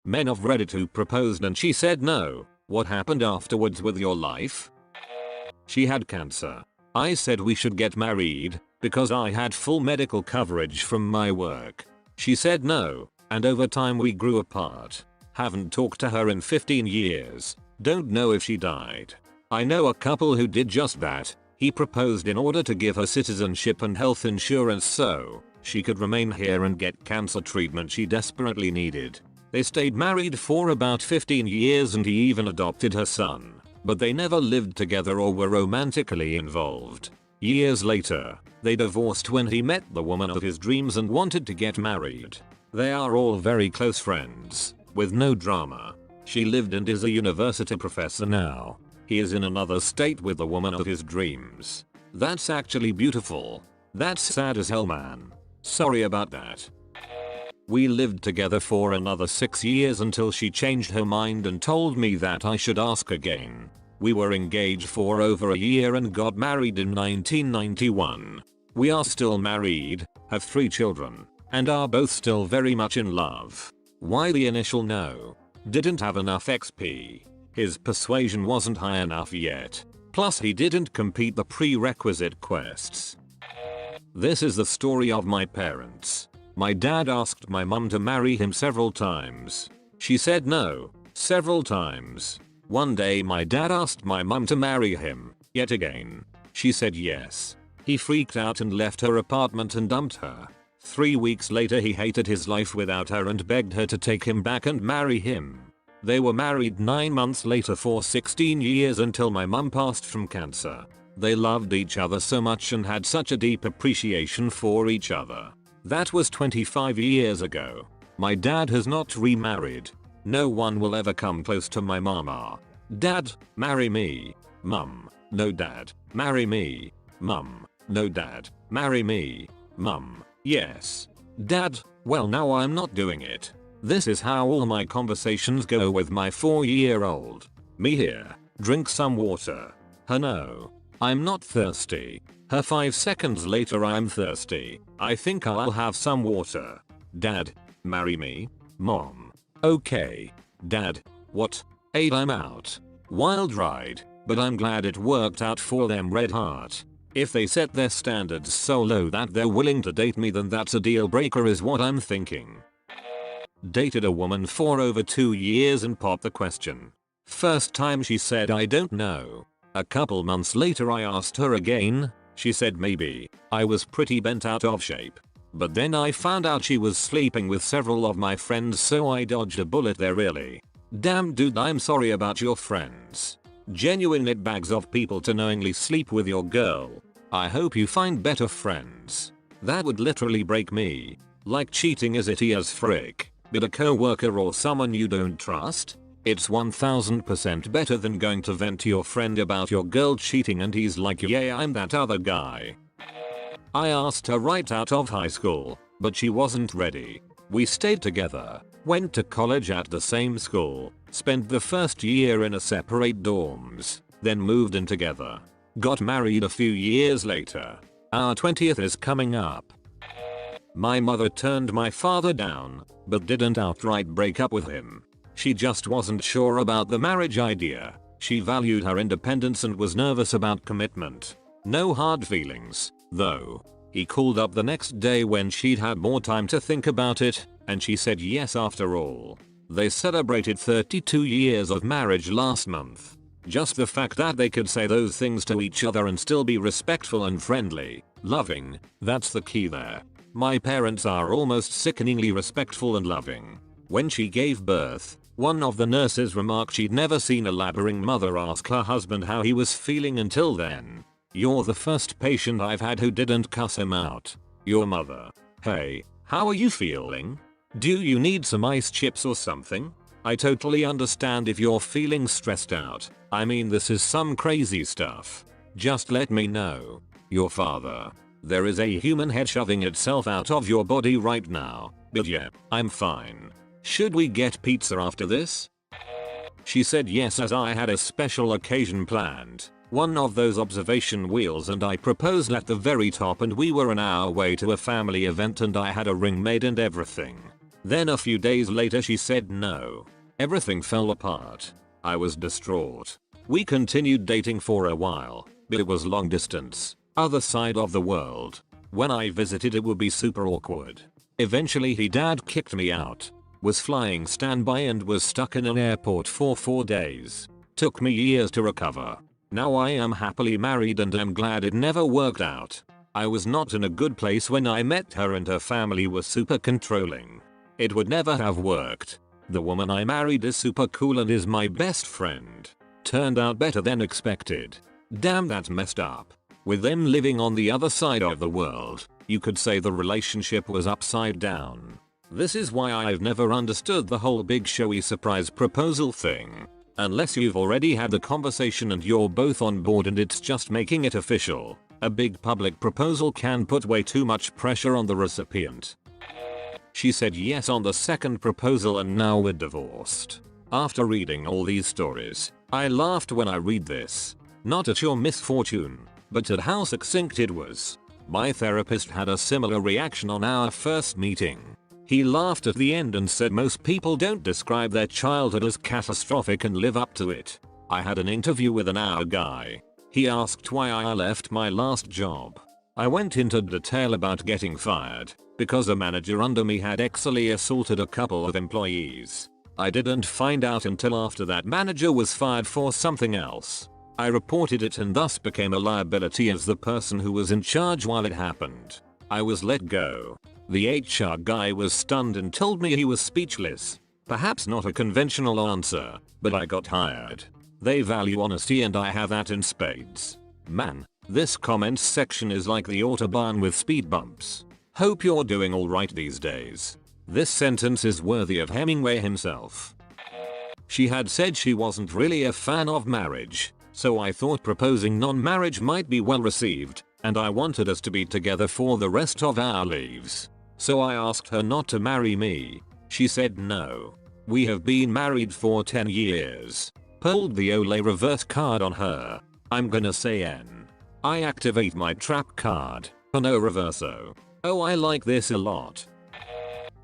Men of Reddit who proposed and she said no. What happened afterwards with your life? She had cancer. I said we should get married because I had full medical coverage from my work. She said no, and over time we grew apart. Haven't talked to her in 15 years. Don't know if she died. I know a couple who did just that. He proposed in order to give her citizenship and health insurance so she could remain here and get cancer treatment she desperately needed. They stayed married for about 15 years and he even adopted her son. But they never lived together or were romantically involved. Years later, they divorced when he met the woman of his dreams and wanted to get married. They are all very close friends, with no drama. She lived and is a university professor now. He is in another state with the woman of his dreams. That's actually beautiful. That's sad as hell, man. Sorry about that. We lived together for another 6 years until she changed her mind and told me that I should ask again. We were engaged for over a year and got married in 1991. We are still married, have 3 children, and are both still very much in love. Why the initial no? Didn't have enough XP. His persuasion wasn't high enough yet. Plus he didn't complete the prerequisite quests. This is the story of my parents. My dad asked my mum to marry him several times. She said no, several times. One day my dad asked my mum to marry him, yet again. She said yes. He freaked out and left her apartment and dumped her. 3 weeks later he hated his life without her and begged her to take him back and marry him. They were married 9 months later for 16 years until my mum passed from cancer. They loved each other so much and had such a deep appreciation for each other. That was 25 years ago. My dad has not remarried. No one will ever come close to my mama. Dad, marry me. Mum, no dad, marry me. Mum, no dad, marry me. Mum, yes. Dad, well now I'm not doing it. This is how all my conversations go with my 4-year-old. Me here, drink some water. Her no. I'm not thirsty. Her 5 seconds later I'm thirsty. I think I'll have some water. Dad, marry me. Mom. Okay. Dad, what? 8 I'm out. Wild ride, but I'm glad it worked out for them, red heart. If they set their standards so low that they're willing to date me, then that's a deal breaker is what I'm thinking. Dated a woman for over 2 years and popped the question. First time she said I don't know. A couple months later I asked her again. She said maybe. I was pretty bent out of shape. But then I found out she was sleeping with several of my friends, so I dodged a bullet there really. Damn dude, I'm sorry about your friends. Genuine nitbags of people to knowingly sleep with your girl. I hope you find better friends. That would literally break me. Like cheating is itty as frick. But a coworker or someone you don't trust? It's 1000% better than going to vent to your friend about your girl cheating and he's like, yeah, I'm that other guy. I asked her right out of high school, but she wasn't ready. We stayed together, went to college at the same school, spent the first year in a separate dorms, then moved in together. Got married a few years later. Our 20th is coming up. My mother turned my father down, but didn't outright break up with him. She just wasn't sure about the marriage idea. She valued her independence and was nervous about commitment. No hard feelings, though. He called up the next day when she'd had more time to think about it, and she said yes after all. They celebrated 32 years of marriage last month. Just the fact that they could say those things to each other and still be respectful and friendly, loving, that's the key there. My parents are almost sickeningly respectful and loving. When she gave birth, one of the nurses remarked she'd never seen a laboring mother ask her husband how he was feeling until then. You're the first patient I've had who didn't cuss him out. Your mother. Hey, how are you feeling? Do you need some ice chips or something? I totally understand if you're feeling stressed out. I mean, this is some crazy stuff. Just let me know. Your father. There is a human head shoving itself out of your body right now. But yeah, I'm fine. Should we get pizza after this? She said yes, as I had a special occasion planned. One of those observation wheels, and I proposed at the very top, and we were an hour away to a family event and I had a ring made and everything. Then a few days later she said no. Everything fell apart. I was distraught. We continued dating for a while, but it was long distance, other side of the world. When I visited it would be super awkward. Eventually he dad kicked me out. Was flying standby and was stuck in an airport for 4 days. Took me years to recover. Now I am happily married and am glad it never worked out. I was not in a good place when I met her and her family was super controlling. It would never have worked. The woman I married is super cool and is my best friend. Turned out better than expected. Damn, that's messed up. With them living on the other side of the world, you could say the relationship was upside down. This is why I've never understood the whole big showy surprise proposal thing. Unless you've already had the conversation and you're both on board and it's just making it official. A big public proposal can put way too much pressure on the recipient. She said yes on the second proposal and now we're divorced. After reading all these stories, I laughed when I read this. Not at your misfortune, but at how succinct it was. My therapist had a similar reaction on our first meeting. He laughed at the end and said most people don't describe their childhood as catastrophic and live up to it. I had an interview with an hour guy. He asked why I left my last job. I went into detail about getting fired because a manager under me had sexually assaulted a couple of employees. I didn't find out until after that manager was fired for something else. I reported it and thus became a liability as the person who was in charge while it happened. I was let go. The HR guy was stunned and told me he was speechless. Perhaps not a conventional answer, but I got hired. They value honesty and I have that in spades. Man, this comments section is like the autobahn with speed bumps. Hope you're doing alright these days. This sentence is worthy of Hemingway himself. She had said she wasn't really a fan of marriage, so I thought proposing non-marriage might be well received, and I wanted us to be together for the rest of our lives. So I asked her not to marry me. She said no. We have been married for 10 years. Pulled the Ole reverse card on her. I'm gonna say N. I activate my trap card. No reverso. Oh, I like this a lot.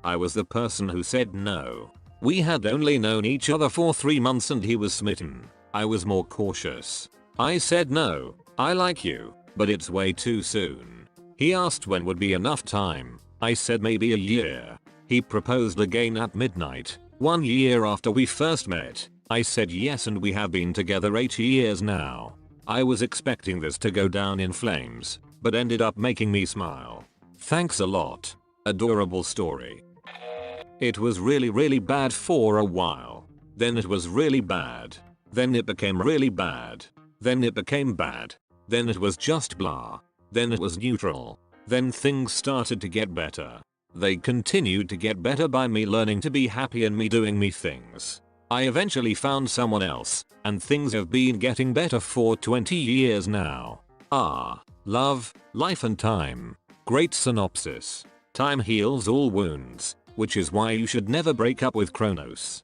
I was the person who said no. We had only known each other for 3 months and he was smitten. I was more cautious. I said no, I like you, but it's way too soon. He asked when would be enough time. I said maybe a year. He proposed again at midnight, 1 year after we first met. I said yes and we have been together 8 years now. I was expecting this to go down in flames, but ended up making me smile. Thanks a lot. Adorable story. It was really bad for a while. Then it was really bad. Then it became really bad. Then it became bad. Then it was just blah. Then it was neutral. Then things started to get better. They continued to get better by me learning to be happy and me doing me things. I eventually found someone else, and things have been getting better for 20 years now. Love, life and time. Great synopsis. Time heals all wounds, which is why you should never break up with Kronos.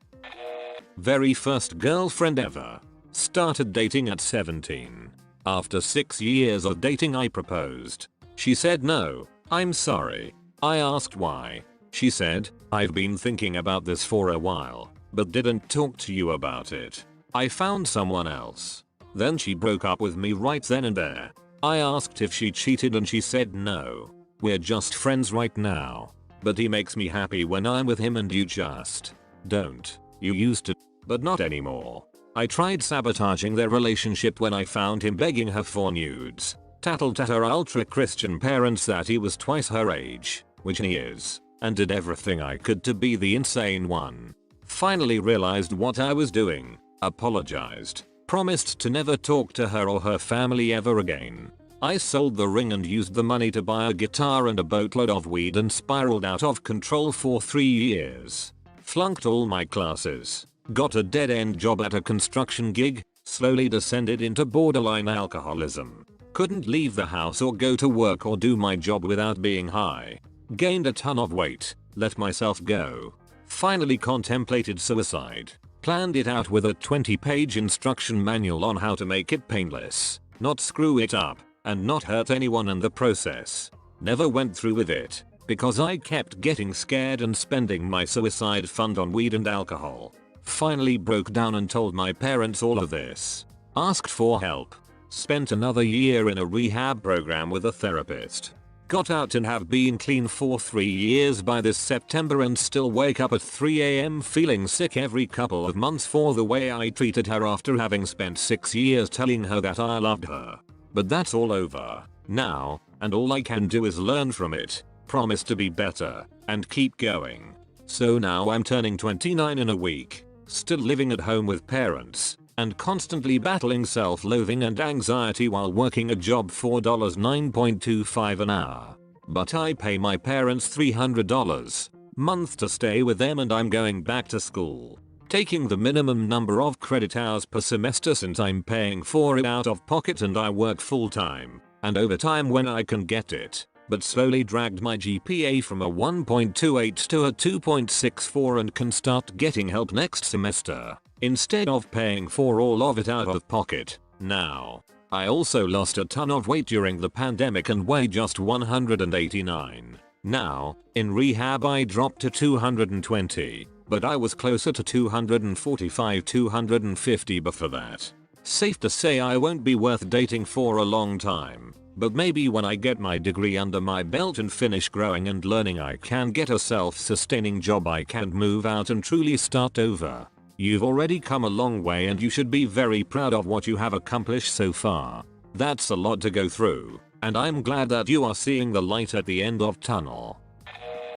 Very first girlfriend ever. Started dating at 17. After 6 years of dating I proposed. She said no, I'm sorry. I asked why. She said, I've been thinking about this for a while, but didn't talk to you about it. I found someone else. Then she broke up with me right then and there. I asked if she cheated and she said no. We're just friends right now. But he makes me happy when I'm with him and you just don't. You used to, but not anymore. I tried sabotaging their relationship when I found him begging her for nudes. Tattled at her ultra-Christian parents that he was twice her age, which he is, and did everything I could to be the insane one. Finally realized what I was doing, apologized, promised to never talk to her or her family ever again. I sold the ring and used the money to buy a guitar and a boatload of weed and spiraled out of control for 3 years. Flunked all my classes, got a dead-end job at a construction gig, slowly descended into borderline alcoholism. Couldn't leave the house or go to work or do my job without being high. Gained a ton of weight, let myself go. Finally contemplated suicide. Planned it out with a 20-page instruction manual on how to make it painless, not screw it up, and not hurt anyone in the process. Never went through with it. because I kept getting scared and spending my suicide fund on weed and alcohol. Finally broke down and told my parents all of this. Asked for help. Spent another year in a rehab program with a therapist. Got out and have been clean for 3 years by this September and still wake up at 3 AM feeling sick every couple of months for the way I treated her after having spent 6 years telling her that I loved her. But that's all over now, and all I can do is learn from it, promise to be better, and keep going. So now I'm turning 29 in a week, still living at home with parents, and constantly battling self-loathing and anxiety while working a job for $9.25 an hour. But I pay my parents $300 a month to stay with them, and I'm going back to school, taking the minimum number of credit hours per semester since I'm paying for it out of pocket, and I work full-time and overtime when I can get it, but slowly dragged my GPA from a 1.28 to a 2.64 and can start getting help next semester, instead of paying for all of it out of pocket now. I also lost a ton of weight during the pandemic and weigh just 189 now. In rehab I dropped to 220, but I was closer to 245-250 before that. Safe to say I won't be worth dating for a long time, but maybe when I get my degree under my belt and finish growing and learning I can get a self-sustaining job, I can move out and truly start over. You've already come a long way and you should be very proud of what you have accomplished so far. That's a lot to go through, and I'm glad that you are seeing the light at the end of tunnel.